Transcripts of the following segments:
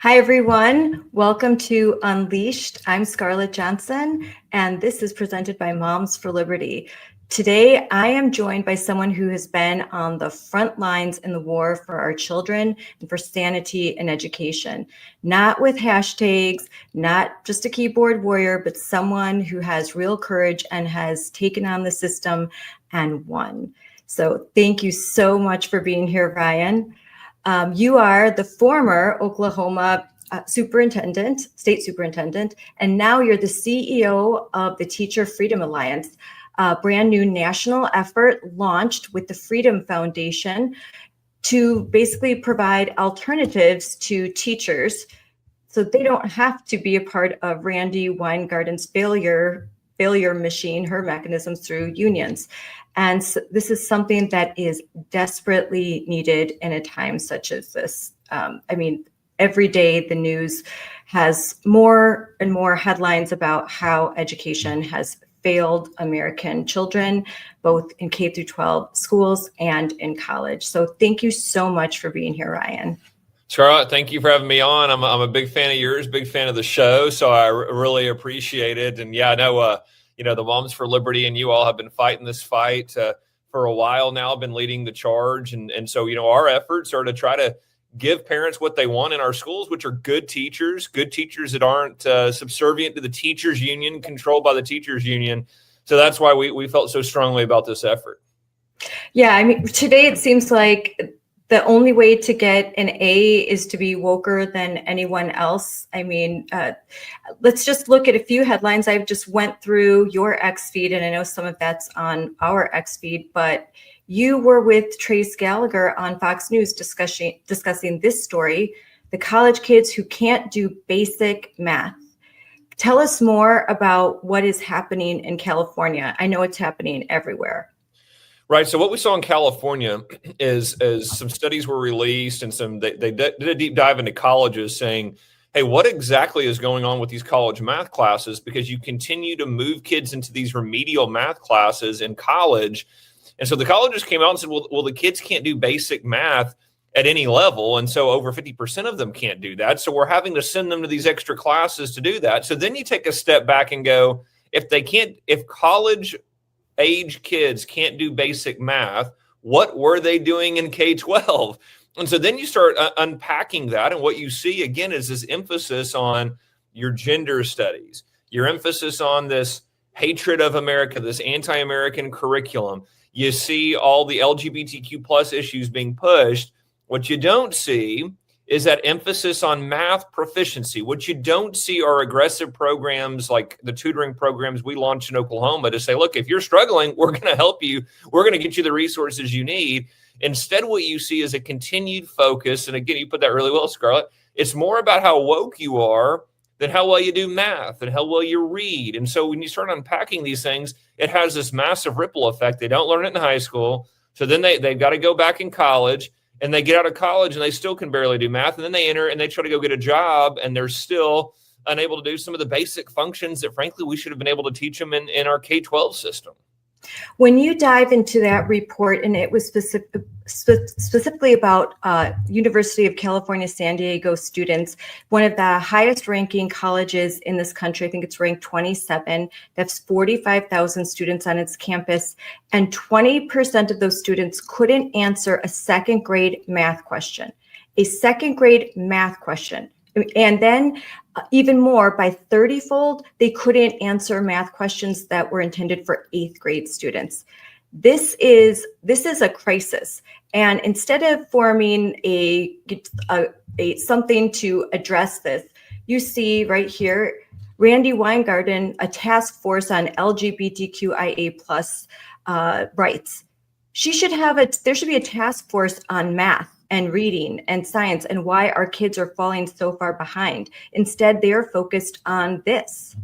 Hi, everyone. Welcome to Unleashed. I'm Scarlett Johnson, and this is presented by Moms for Liberty. Today, I am joined by someone who has been on the front lines in the war for our children and for sanity and education, not with hashtags, not just a keyboard warrior, but someone who has real courage and has taken on the system and won. So thank you so much for being here, Ryan. You are the former Oklahoma state superintendent, and now you're the CEO of the Teacher Freedom Alliance, a brand new national effort launched with the Freedom Foundation to basically provide alternatives to teachers so they don't have to be a part of Randy Weingarten's failure machine, her mechanisms through unions. And so this is something that is desperately needed in a time such as this. Every day the news has more and more headlines about how education has failed American children, both in K through 12 schools and in college. So thank you so much for being here, Ryan. Scarlett, thank you for having me on. I'm a big fan of yours, big fan of the show, so I really appreciate it. And yeah, I know, the Moms for Liberty and you all have been fighting this fight for a while now, been leading the charge. And so, our efforts are to try to give parents what they want in our schools, which are good teachers that aren't subservient to the teachers union, controlled by the teachers union. So that's why we felt so strongly about this effort. Yeah, today it seems like the only way to get an A is to be woker than anyone else. Let's just look at a few headlines. I've just went through your X feed, and I know some of that's on our X feed, but you were with Trace Gallagher on Fox News discussing this story, the college kids who can't do basic math. Tell us more about what is happening in California. I know it's happening everywhere. Right. So what we saw in California is some studies were released and they did a deep dive into colleges saying, hey, what exactly is going on with these college math classes? Because you continue to move kids into these remedial math classes in college. And so the colleges came out and said, well, the kids can't do basic math at any level. And so over 50% of them can't do that. So we're having to send them to these extra classes to do that. So then you take a step back and go, if college age kids can't do basic math, what were they doing in K-12? And so then you start unpacking that. And what you see again is this emphasis on your gender studies, your emphasis on this hatred of America, this anti-American curriculum. You see all the LGBTQ plus issues being pushed. What you don't see is that emphasis on math proficiency. What you don't see are aggressive programs like the tutoring programs we launched in Oklahoma to say, look, if you're struggling, we're going to help you. We're going to get you the resources you need. Instead, what you see is a continued focus. And again, you put that really well, Scarlett. It's more about how woke you are than how well you do math and how well you read. And so when you start unpacking these things, it has this massive ripple effect. They don't learn it in high school. So then they've got to go back in college. And they get out of college and they still can barely do math. And then they enter and they try to go get a job and they're still unable to do some of the basic functions that, frankly, we should have been able to teach them in our K-12 system. When you dive into that report, and it was specifically about University of California, San Diego students, one of the highest ranking colleges in this country, I think it's ranked 27, that's 45,000 students on its campus, and 20% of those students couldn't answer a second grade math question. And then even more, by 30-fold, they couldn't answer math questions that were intended for 8th grade students. This is a crisis. And instead of forming a something to address this, you see right here, Randy Weingarten, a task force on LGBTQIA plus rights. There should be a task force on math and reading and science and why our kids are falling so far behind. Instead, they're focused on this.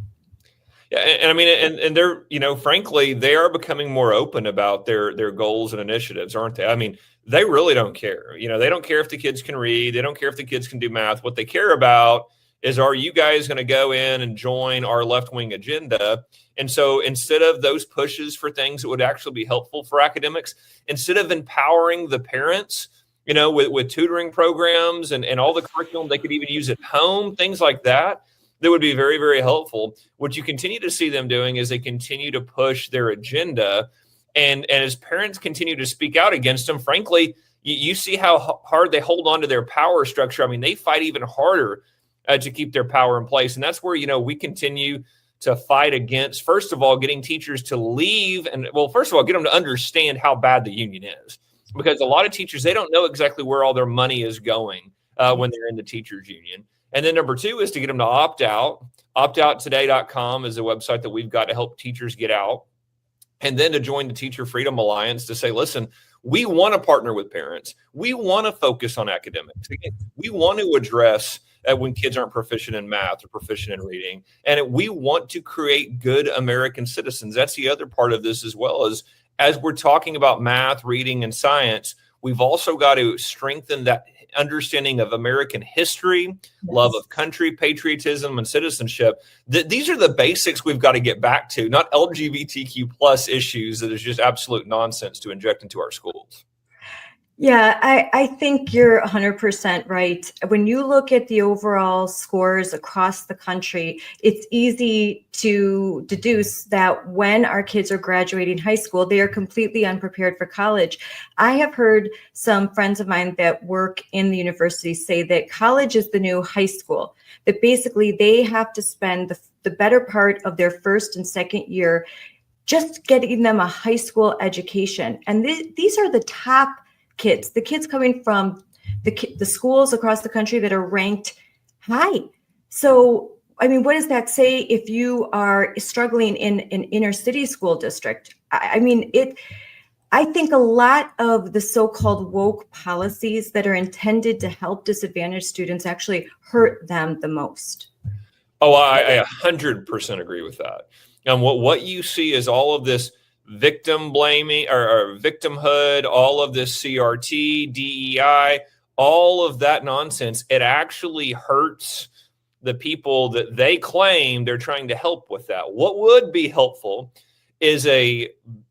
Yeah, and they're, frankly, they are becoming more open about their goals and initiatives, aren't they? They really don't care. They don't care if the kids can read. They don't care if the kids can do math. What they care about is, are you guys going to go in and join our left-wing agenda? And so instead of those pushes for things that would actually be helpful for academics, instead of empowering the parents with tutoring programs and all the curriculum they could even use at home, things like that. That would be very, very helpful. What you continue to see them doing is they continue to push their agenda. And as parents continue to speak out against them, frankly, you see how hard they hold on to their power structure. I mean, they fight even harder to keep their power in place. And that's where, we continue to fight against, first of all, getting teachers to leave. And well, first of all, get them to understand how bad the union is. Because a lot of teachers, they don't know exactly where all their money is going when they're in the teachers union. And then number two is to get them to opt out. Optouttoday.com is a website that we've got to help teachers get out. And then to join the Teacher Freedom Alliance to say, listen, we want to partner with parents. We want to focus on academics. We want to address when kids aren't proficient in math or proficient in reading. And we want to create good American citizens. That's the other part of this as well, as we're talking about math, reading, and science, we've also got to strengthen that understanding of American history, yes, love of country, patriotism, and citizenship. These are the basics we've got to get back to, not LGBTQ plus issues that is just absolute nonsense to inject into our schools. Yeah, I think you're 100% right. When you look at the overall scores across the country, it's easy to deduce that when our kids are graduating high school, they are completely unprepared for college. I have heard some friends of mine that work in the university say that college is the new high school, that basically they have to spend the better part of their first and second year just getting them a high school education. And these are the top kids, the kids coming from the schools across the country that are ranked high. So, I mean, what does that say if you are struggling in an inner city school district? I think a lot of the so-called woke policies that are intended to help disadvantaged students actually hurt them the most. Oh, I 100% agree with that. And what you see is all of this victim blaming or victimhood, all of this CRT, DEI, all of that nonsense. It actually hurts the people that they claim they're trying to help with that. What would be helpful is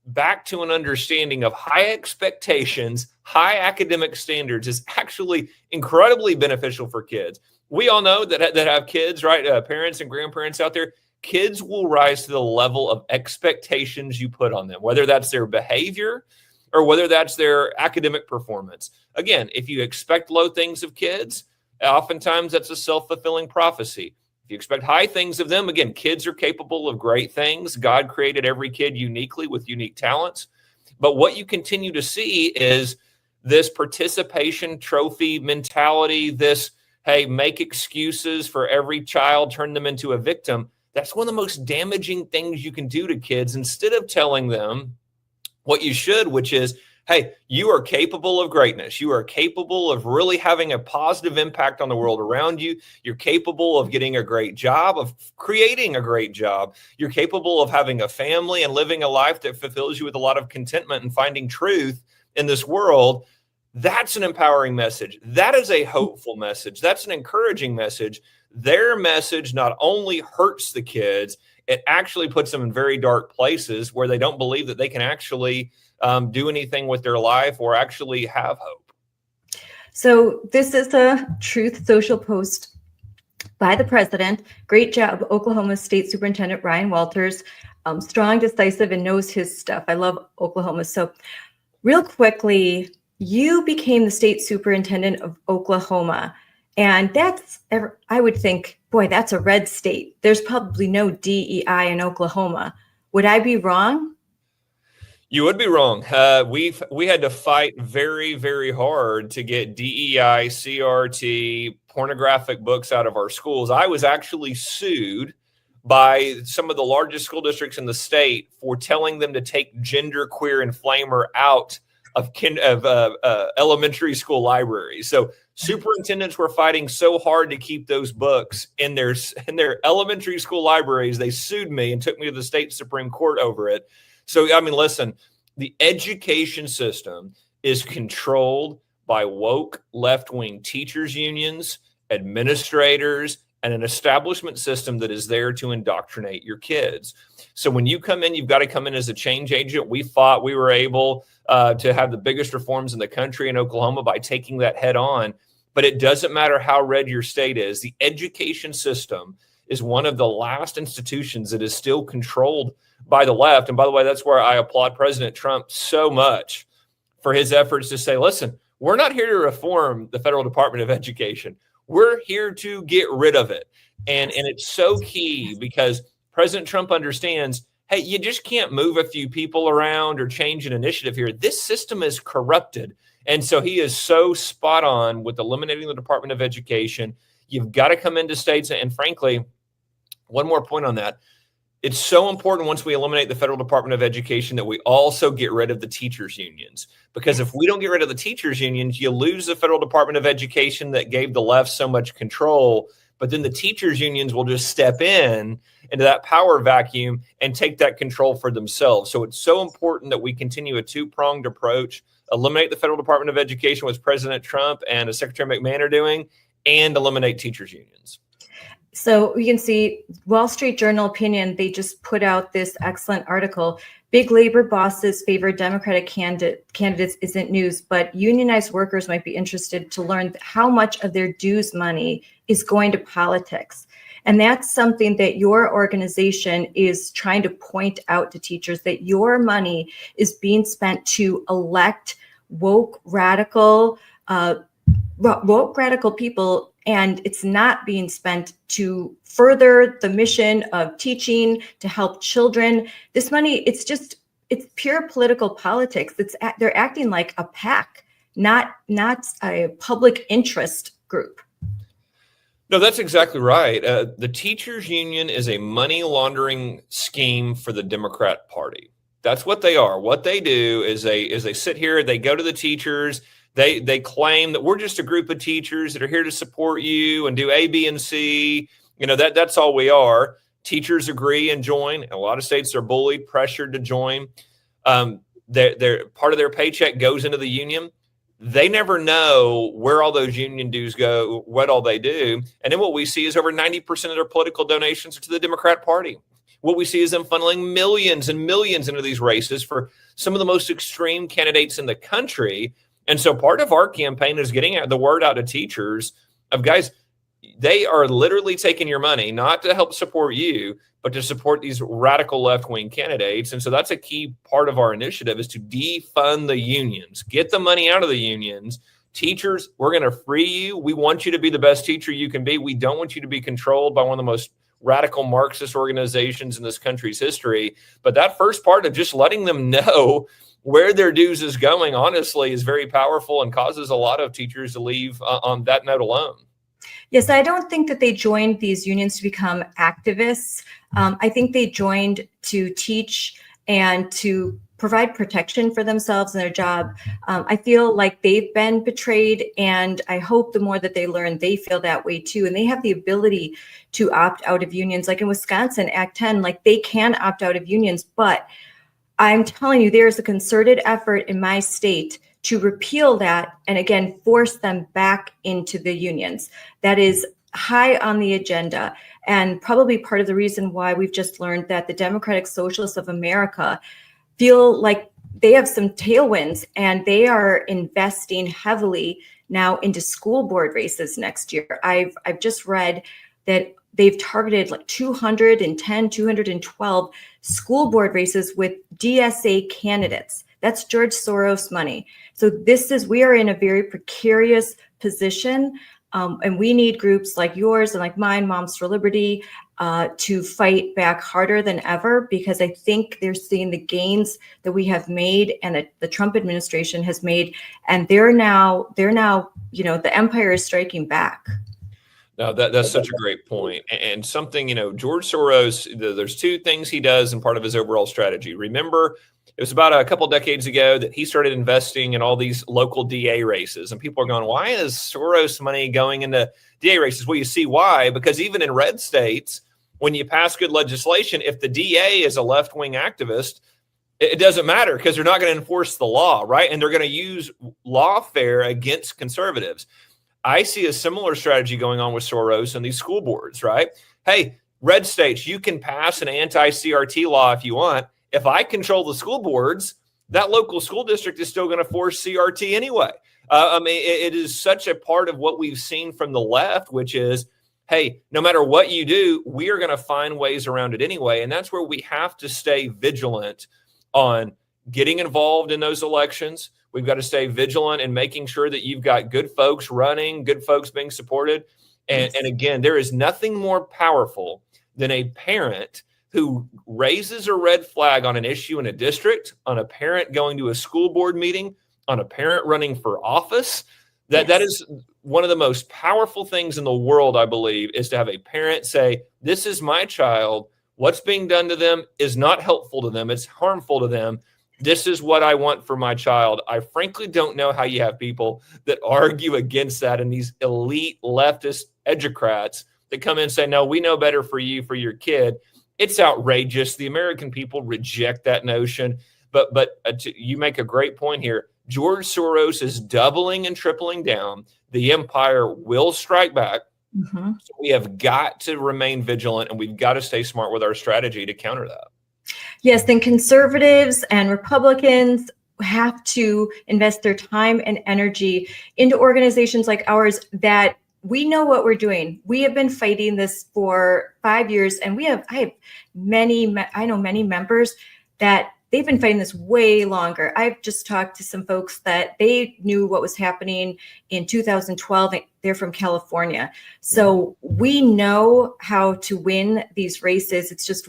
back to an understanding of high expectations, high academic standards is actually incredibly beneficial for kids. We all know that have kids, right? Parents and grandparents out there. Kids will rise to the level of expectations you put on them, whether that's their behavior or whether that's their academic performance. Again, if you expect low things of kids, oftentimes that's a self-fulfilling prophecy. If you expect high things of them, again, kids are capable of great things. God created every kid uniquely with unique talents. But what you continue to see is this participation trophy mentality, this, hey, make excuses for every child, turn them into a victim. That's one of the most damaging things you can do to kids instead of telling them what you should, which is, hey, you are capable of greatness. You are capable of really having a positive impact on the world around you. You're capable of getting a great job, of creating a great job. You're capable of having a family and living a life that fulfills you with a lot of contentment and finding truth in this world. That's an empowering message. That is a hopeful message. That's an encouraging message. Their message not only hurts the kids, it actually puts them in very dark places where they don't believe that they can actually do anything with their life or actually have hope. So this is a Truth Social post by the president. Great job, Oklahoma State Superintendent Ryan Walters. Strong, decisive, and knows his stuff. I love Oklahoma. So real quickly, you became the state superintendent of Oklahoma. And that's, I would think, boy, that's a red state. There's probably no DEI in Oklahoma. Would I be wrong? You would be wrong. We had to fight very, very hard to get DEI, CRT, pornographic books out of our schools. I was actually sued by some of the largest school districts in the state for telling them to take gender, queer, and flamer out of elementary school libraries. So superintendents were fighting so hard to keep those books in their elementary school libraries. They sued me and took me to the state Supreme Court over it. So, I mean, listen, the education system is controlled by woke left-wing teachers unions, administrators, and an establishment system that is there to indoctrinate your kids. So when you come in, you've got to come in as a change agent. We thought we were able to have the biggest reforms in the country in Oklahoma by taking that head on. But it doesn't matter how red your state is. The education system is one of the last institutions that is still controlled by the left. And by the way, that's where I applaud President Trump so much for his efforts to say, listen, we're not here to reform the Federal Department of Education. We're here to get rid of it. And it's so key because President Trump understands, hey, you just can't move a few people around or change an initiative here. This system is corrupted. And so he is so spot on with eliminating the Department of Education. You've got to come into states. And frankly, one more point on that. It's so important once we eliminate the Federal Department of Education that we also get rid of the teachers' unions. Because if we don't get rid of the teachers' unions, you lose the Federal Department of Education that gave the left so much control. But then the teachers' unions will just step into that power vacuum and take that control for themselves. So it's so important that we continue a two-pronged approach, eliminate the Federal Department of Education, which President Trump and Secretary McMahon are doing, and eliminate teachers' unions. So you can see Wall Street Journal opinion, they just put out this excellent article. Big labor bosses favor Democratic candidates isn't news, but unionized workers might be interested to learn how much of their dues money is going to politics. And that's something that your organization is trying to point out to teachers, that your money is being spent to elect woke radical people, and it's not being spent to further the mission of teaching, to help children. This money, it's pure political politics. They're acting like a PAC, not a public interest group. No, that's exactly right. The teachers union is a money laundering scheme for the Democrat Party. That's what they are. What they do is they sit here, they go to the teachers, they claim that we're just a group of teachers that are here to support you and do A, B, and C. That's all we are. Teachers agree and join. A lot of states are bullied, pressured to join. They're part of their paycheck goes into the union. They never know where all those union dues go, what all they do. And then what we see is over 90% of their political donations are to the Democrat Party. What we see is them funneling millions and millions into these races for some of the most extreme candidates in the country. And so part of our campaign is getting the word out to teachers of, guys, they are literally taking your money, not to help support you, but to support these radical left-wing candidates. And so that's a key part of our initiative, is to defund the unions, get the money out of the unions. Teachers, we're going to free you. We want you to be the best teacher you can be. We don't want you to be controlled by one of the most radical Marxist organizations in this country's history. But that first part of just letting them know where their dues is going, honestly, is very powerful and causes a lot of teachers to leave on that note alone. Yes, I don't think that they joined these unions to become activists. I think they joined to teach and to provide protection for themselves and their job. I feel like they've been betrayed, and I hope the more that they learn, they feel that way too. And they have the ability to opt out of unions. Like in Wisconsin, Act 10, like they can opt out of unions, but I'm telling you, there's a concerted effort in my state to repeal that and again, force them back into the unions. That is high on the agenda, and probably part of the reason why we've just learned that the Democratic Socialists of America feel like they have some tailwinds, and they are investing heavily now into school board races next year. I've just read that they've targeted like 210, 212 school board races with DSA candidates. That's George Soros money. So we are in a very precarious position. And we need groups like yours and like mine, Moms for Liberty, to fight back harder than ever, because I think they're seeing the gains that we have made and that the Trump administration has made. And they're now, the empire is striking back. No, that's such a great point. And something, George Soros, there's two things he does in part of his overall strategy. Remember, it was about a couple decades ago that he started investing in all these local DA races. And people are going, why is Soros money going into DA races? Well, you see why. Because even in red states, when you pass good legislation, if the DA is a left-wing activist, it doesn't matter, because they're not going to enforce the law, right? And they're going to use lawfare against conservatives. I see a similar strategy going on with Soros and these school boards, right? Hey, red states, you can pass an anti-CRT law if you want. If I control the school boards, that local school district is still going to force CRT anyway. I mean, it is such a part of what we've seen from the left, which is, hey, no matter what you do, we are going to find ways around it anyway. And that's where we have to stay vigilant on getting involved in those elections. We've got to stay vigilant in making sure that you've got good folks running, good folks being supported. And again, there is nothing more powerful than a parent who raises a red flag on an issue in a district, on a parent going to a school board meeting, on a parent running for office. That is one of the most powerful things in the world, I believe, is to have a parent say, this is my child. What's being done to them is not helpful to them. It's harmful to them. This is what I want for my child. I frankly don't know how you have people that argue against that, and these elite leftist educrats that come in and say, no, we know better for you, for your kid. It's outrageous. The American people reject that notion. But you make a great point here. George Soros is doubling and tripling down. The empire will strike back. Mm-hmm. So we have got to remain vigilant, and we've got to stay smart with our strategy to counter that. Yes, then conservatives and Republicans have to invest their time and energy into organizations like ours that we know what we're doing. We have been fighting this for 5 years, and I know many members that they've been fighting this way longer. I've just talked to some folks that they knew what was happening in 2012. They're from California. So we know how to win these races. It's just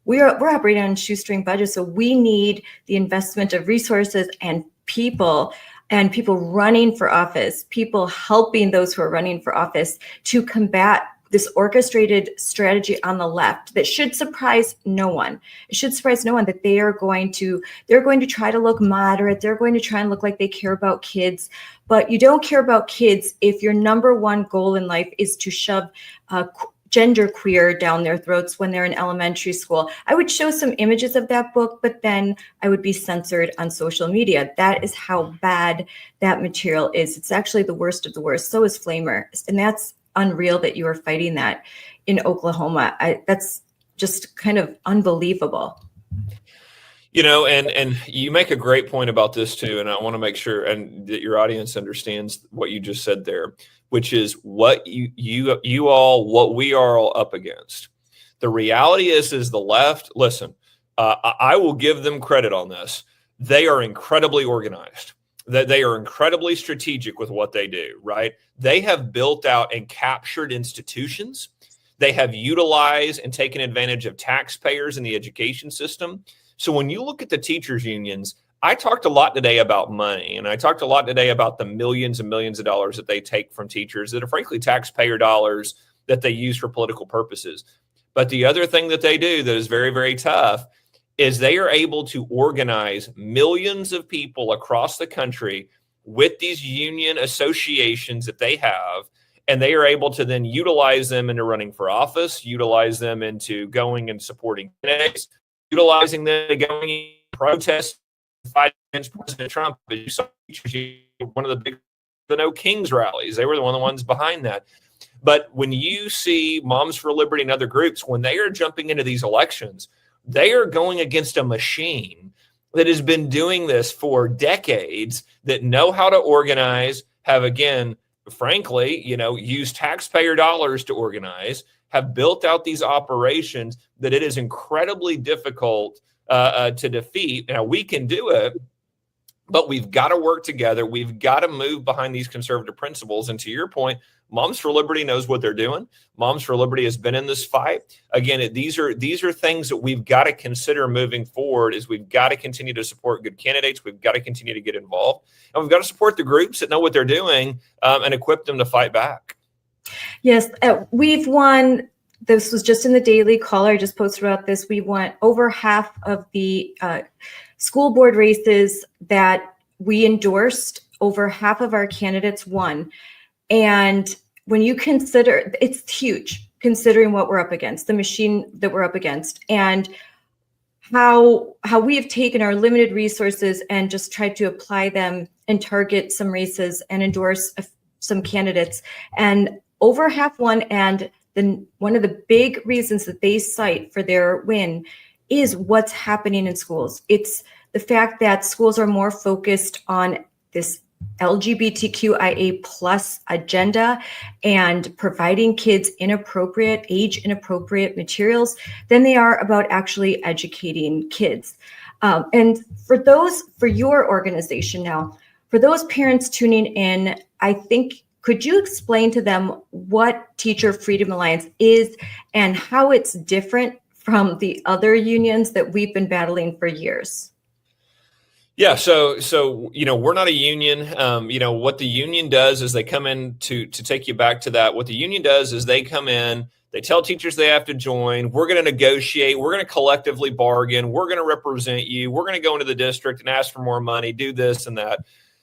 we're operating on shoestring budgets. So we need the investment of resources and people running for office, people helping those who are running for office to combat this orchestrated strategy on the left that should surprise no one. It should surprise no one that they're going to try to look moderate. They're going to try and look like they care about kids, but you don't care about kids if your number one goal in life is to shove gender queer down their throats when they're in elementary school. I would show some images of that book, but then I would be censored on social media. That is how bad that material is. It's actually the worst of the worst. So is Flamer. And that's unreal that you are fighting that in Oklahoma. That's just kind of unbelievable. You know, and you make a great point about this too, and I want to make sure and that your audience understands what you just said there, which is what we are all up against. The reality is the left. Listen, I will give them credit on this. They are incredibly organized. That they are incredibly strategic with what they do, right? They have built out and captured institutions. They have utilized and taken advantage of taxpayers in the education system. So when you look at the teachers' unions, I talked a lot today about money, and I talked a lot today about the millions and millions of dollars that they take from teachers that are frankly taxpayer dollars that they use for political purposes. But the other thing that they do that is very, very tough is they are able to organize millions of people across the country with these union associations that they have, and they are able to then utilize them into running for office, utilize them into going and supporting candidates, utilizing them to going and protest, fight against President Trump. You saw one of the big No Kings rallies. They were one of the ones behind that. But when you see Moms for Liberty and other groups, when they are jumping into these elections, they are going against a machine that has been doing this for decades, that know how to organize, have, again, frankly, used taxpayer dollars to organize, have built out these operations that it is incredibly difficult to defeat. Now, we can do it, but we've got to work together. We've got to move behind these conservative principles. And to your point, Moms for Liberty knows what they're doing. Moms for Liberty has been in this fight. Again, these are things that we've got to consider moving forward. Is we've got to continue to support good candidates. We've got to continue to get involved, and we've got to support the groups that know what they're doing and equip them to fight back. Yes, we've won. This was just in the Daily Caller. I just posted about this. We won over half of the school board races that we endorsed. Over half of our candidates won. And when you consider, it's huge considering what we're up against, the machine that we're up against, and how we have taken our limited resources and just tried to apply them and target some races and endorse some candidates, and over half won. And one of the big reasons that they cite for their win is what's happening in schools. It's the fact that schools are more focused on this LGBTQIA plus agenda and providing kids age inappropriate materials than they are about actually educating kids. And for your organization now, for those parents tuning in, I think, could you explain to them what Teacher Freedom Alliance is and how it's different from the other unions that we've been battling for years? Yeah, so we're not a union. What the union does is they come in to take you back to that. What the union does is they come in, they tell teachers they have to join. We're going to negotiate. We're going to collectively bargain. We're going to represent you. We're going to go into the district and ask for more money, do this and that.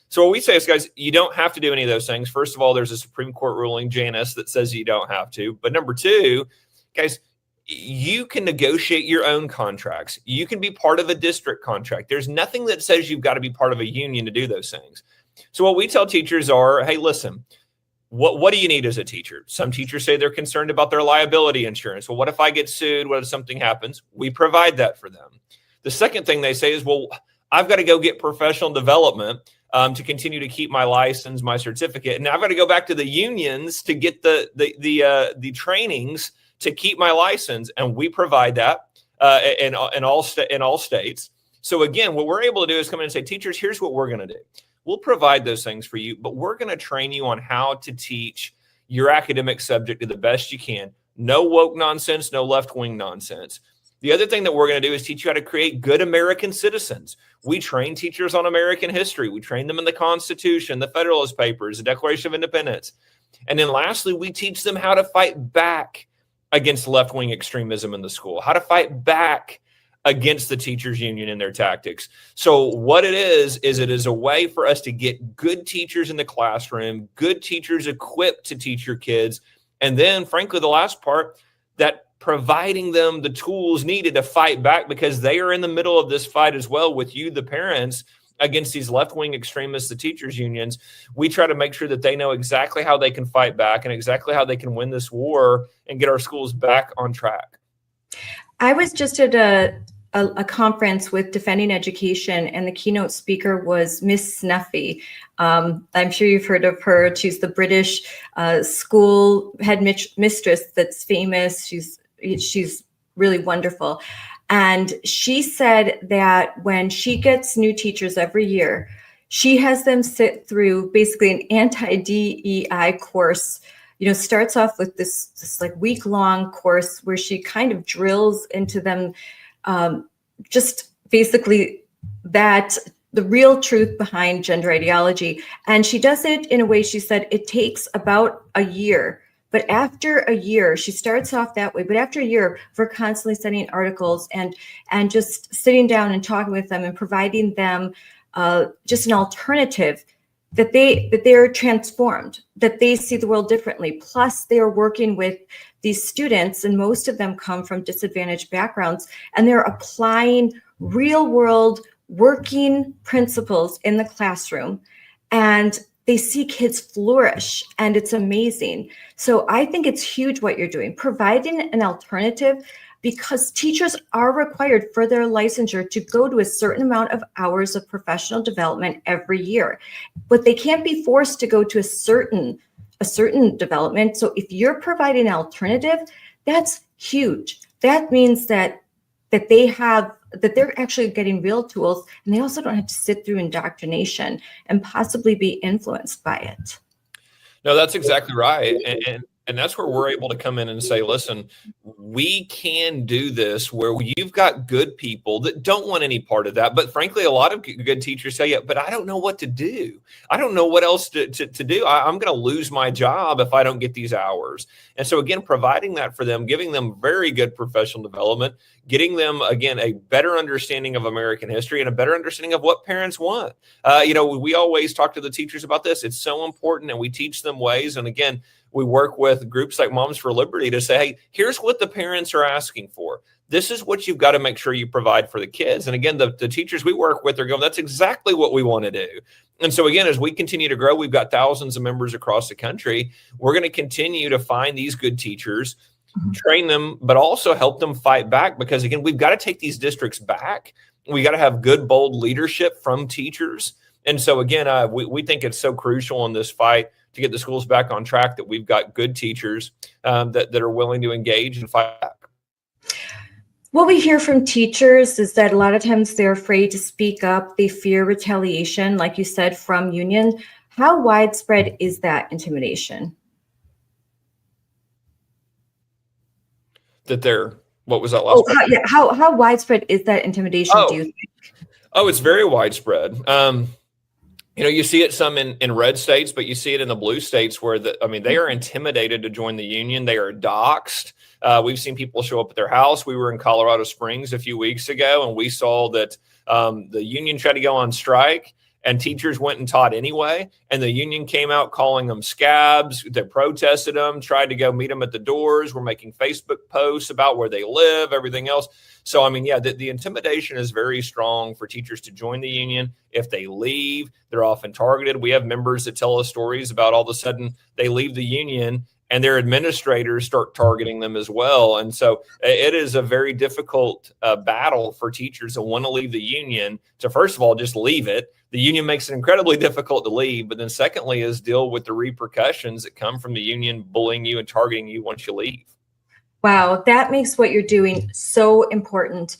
So what we say is, guys, you don't have to do any of those things. First of all, there's a Supreme Court ruling, Janus, that says you don't have to. But number two, guys, you can negotiate your own contracts. You can be part of a district contract. There's nothing that says you've got to be part of a union to do those things. So what we tell teachers are, hey, listen, what do you need as a teacher? Some teachers say they're concerned about their liability insurance. Well, what if I get sued? What if something happens? We provide that for them. The second thing they say is, well, I've got to go get professional development to continue to keep my license, my certificate. And I've got to go back to the unions to get the trainings to keep my license, and we provide that in all states. So again, what we're able to do is come in and say, teachers, here's what we're going to do. We'll provide those things for you, but we're going to train you on how to teach your academic subject to the best you can. No woke nonsense, no left-wing nonsense. The other thing that we're going to do is teach you how to create good American citizens. We train teachers on American history. We train them in the Constitution, the Federalist Papers, the Declaration of Independence. And then lastly, we teach them how to fight back against left-wing extremism in the school, how to fight back against the teachers union and their tactics. So what it is it is a way for us to get good teachers in the classroom, good teachers equipped to teach your kids. And then frankly, the last part, that providing them the tools needed to fight back, because they are in the middle of this fight as well with you, the parents, against these left-wing extremists, the teachers unions. We try to make sure that they know exactly how they can fight back and exactly how they can win this war and get our schools back on track. I was just at a conference with Defending Education, and the keynote speaker was Miss Snuffy. I'm sure you've heard of her. She's the British school head mistress that's famous. She's really wonderful. And she said that when she gets new teachers every year, she has them sit through basically an anti-DEI course. Starts off with this like week-long course where she kind of drills into them just basically that the real truth behind gender ideology. And she does it in a way, she said, it takes about a year. But after a year, she starts off that way. But after a year, we're constantly sending articles and just sitting down and talking with them and providing them just an alternative, that they're transformed, that they see the world differently. Plus, they are working with these students, and most of them come from disadvantaged backgrounds, and they're applying real world working principles in the classroom. And they see kids flourish, and it's amazing. So I think it's huge what you're doing, providing an alternative, because teachers are required for their licensure to go to a certain amount of hours of professional development every year, but they can't be forced to go to a certain development. So if you're providing an alternative, that's huge. That means that they're actually getting real tools, and they also don't have to sit through indoctrination and possibly be influenced by it. No, that's exactly right. And that's where we're able to come in and say, listen, we can do this where you've got good people that don't want any part of that. But frankly, a lot of good teachers say, yeah, but I don't know what to do. I don't know what else to do. I'm going to lose my job if I don't get these hours. And so again, providing that for them, giving them very good professional development, getting them, again, a better understanding of American history and a better understanding of what parents want. We always talk to the teachers about this. It's so important, and we teach them ways. And again, we work with groups like Moms for Liberty to say, hey, here's what the parents are asking for. This is what you've got to make sure you provide for the kids. And again, the teachers we work with are going, that's exactly what we want to do. And so again, as we continue to grow, we've got thousands of members across the country. We're going to continue to find these good teachers, train them, but also help them fight back, because again, we've got to take these districts back. We got to have good, bold leadership from teachers. And so again, we think it's so crucial in this fight to get the schools back on track that we've got good teachers that are willing to engage and fight back. What we hear from teachers is that a lot of times they're afraid to speak up. They fear retaliation, like you said, from union. How widespread is that intimidation? What was that last part? How widespread is that intimidation, do you think? Oh, it's very widespread. You see it some in red states, but you see it in the blue states where they are intimidated to join the union. They are doxxed. We've seen people show up at their house. We were in Colorado Springs a few weeks ago, and we saw that the union tried to go on strike, and teachers went and taught anyway. And the union came out calling them scabs. They protested them, tried to go meet them at the doors. We're making Facebook posts about where they live, everything else. So, the intimidation is very strong for teachers to join the union. If they leave, they're often targeted. We have members that tell us stories about all of a sudden they leave the union and their administrators start targeting them as well. And so it is a very difficult battle for teachers that want to leave the union to, first of all, just leave it. The union makes it incredibly difficult to leave. But then secondly is deal with the repercussions that come from the union bullying you and targeting you once you leave. Wow, that makes what you're doing so important.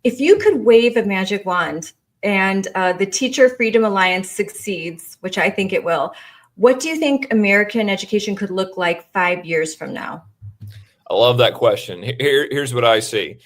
If you could wave a magic wand and the Teacher Freedom Alliance succeeds, which I think it will, what do you think American education could look like 5 years from now? I love that question. Here's what I see.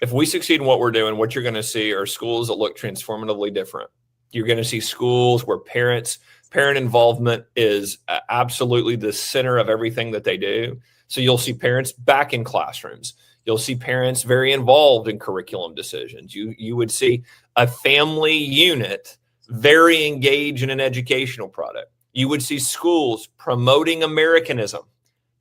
If we succeed in what we're doing, what you're going to see are schools that look transformatively different. You're going to see schools where parent involvement is absolutely the center of everything that they do. So you'll see parents back in classrooms. You'll see parents very involved in curriculum decisions. You would see a family unit very engaged in an educational product. You would see schools promoting Americanism.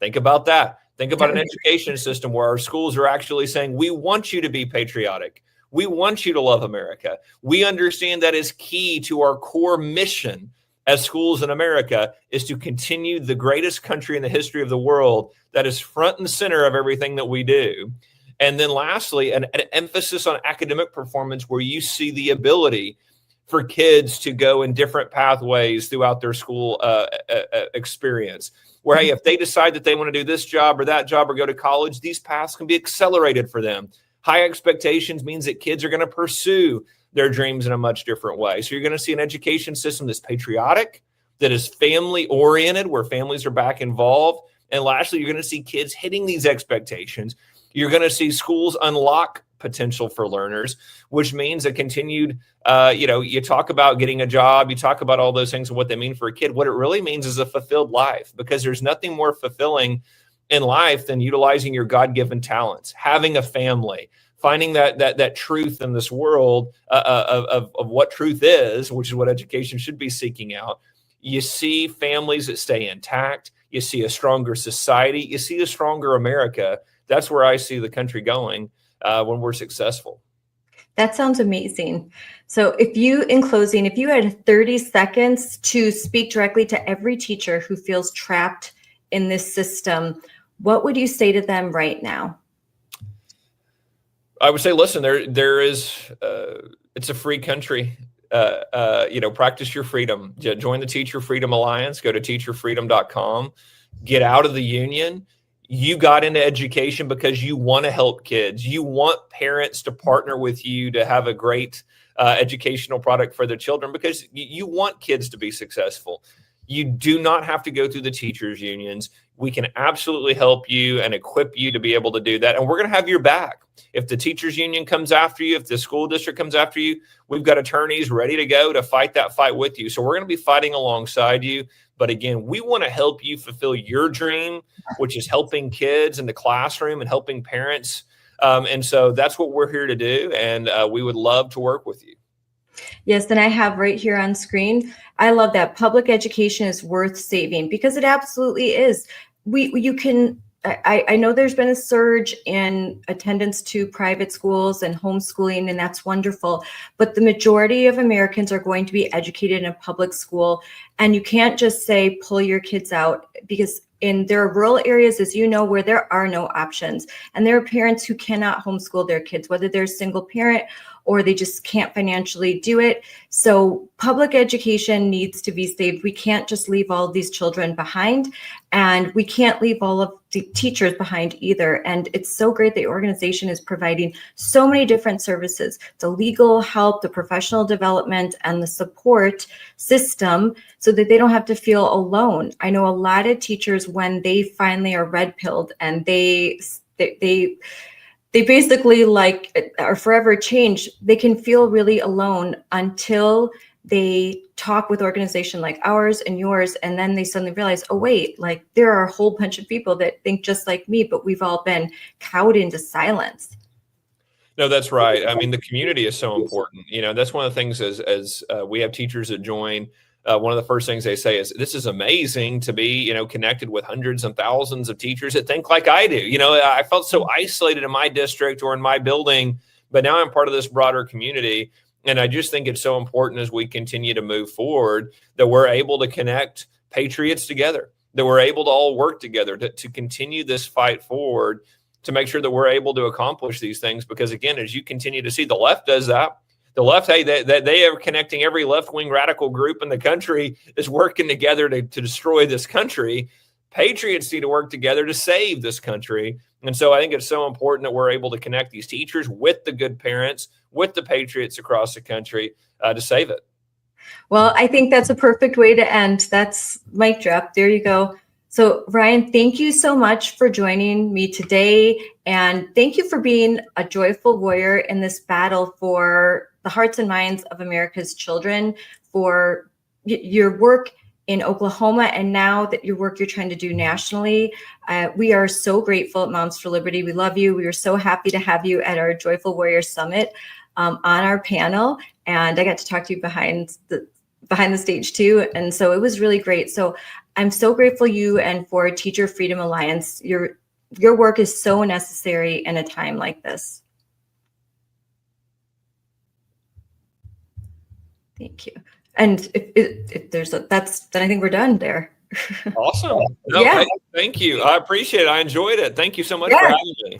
Think about that. Think about an education system where our schools are actually saying, we want you to be patriotic. We want you to love America. We understand that is key to our core mission as schools in America is to continue the greatest country in the history of the world that is front and center of everything that we do. And then lastly, an emphasis on academic performance where you see the ability for kids to go in different pathways throughout their school experience. Where, hey, if they decide that they want to do this job or that job or go to college, these paths can be accelerated for them. High expectations means that kids are going to pursue their dreams in a much different way. So you're going to see an education system that's patriotic, that is family oriented, where families are back involved. And lastly, you're going to see kids hitting these expectations. You're going to see schools unlock potential for learners, which means a continued, you talk about getting a job, you talk about all those things and what they mean for a kid. What it really means is a fulfilled life, because there's nothing more fulfilling in life than utilizing your God-given talents, having a family, finding that truth in this world of what truth is, which is what education should be seeking out. You see families that stay intact. You see a stronger society. You see a stronger America. That's where I see the country going when we're successful. That sounds amazing. So in closing, if you had 30 seconds to speak directly to every teacher who feels trapped in this system, what would you say to them right now? I would say, listen, there is, it's a free country. Practice your freedom. Join the Teacher Freedom Alliance. Go to teacherfreedom.com. Get out of the union. You got into education because you want to help kids. You want parents to partner with you to have a great educational product for their children because you want kids to be successful. You do not have to go through the teachers' unions. We can absolutely help you and equip you to be able to do that. And we're going to have your back. If the teachers' union comes after you, if the school district comes after you, we've got attorneys ready to go to fight that fight with you. So we're going to be fighting alongside you. But again, we want to help you fulfill your dream, which is helping kids in the classroom and helping parents. And so that's what we're here to do. And we would love to work with you. Yes, and I have right here on screen. I love that public education is worth saving because it absolutely is. you can, I know there's been a surge in attendance to private schools and homeschooling, and that's wonderful. But the majority of Americans are going to be educated in a public school. And you can't just say, pull your kids out, because there are rural areas, as you know, where there are no options. And there are parents who cannot homeschool their kids, whether they're a single parent or they just can't financially do it. So public education needs to be saved. We can't just leave all of these children behind, and we can't leave all of the teachers behind either. And it's so great the organization is providing so many different services, the legal help, the professional development, and the support system, so that they don't have to feel alone. I know a lot of teachers, when they finally are red-pilled and they basically are forever changed, they can feel really alone until they talk with organizations like ours and yours, and then they suddenly realize, oh wait, like there are a whole bunch of people that think just like me, but we've all been cowed into silence. No, that's right. I mean, the community is so important. That's one of the things as we have teachers that join. One of the first things they say is, this is amazing to be, connected with hundreds and thousands of teachers that think like I do. I felt so isolated in my district or in my building, but now I'm part of this broader community. And I just think it's so important as we continue to move forward that we're able to connect patriots together, that we're able to all work together to continue this fight forward, to make sure that we're able to accomplish these things. Because again, as you continue to see, the left does that. The left, hey, they are connecting every left-wing radical group in the country is working together to destroy this country. Patriots need to work together to save this country. And so I think it's so important that we're able to connect these teachers with the good parents, with the patriots across the country to save it. Well, I think that's a perfect way to end. That's mic drop. There you go. So Ryan, thank you so much for joining me today. And thank you for being a joyful warrior in this battle for the hearts and minds of America's children, for your work in Oklahoma, and now that your work you're trying to do nationally. We are so grateful at Moms for Liberty. We love you. We are so happy to have you at our Joyful Warrior Summit on our panel. And I got to talk to you behind the stage too. And so it was really great. So I'm so grateful you and for Teacher Freedom Alliance. Your work is so necessary in a time like this. Thank you. And if there's then I think we're done there. Awesome. No, Yeah. thank you. I appreciate it. I enjoyed it. Thank you so much for having me.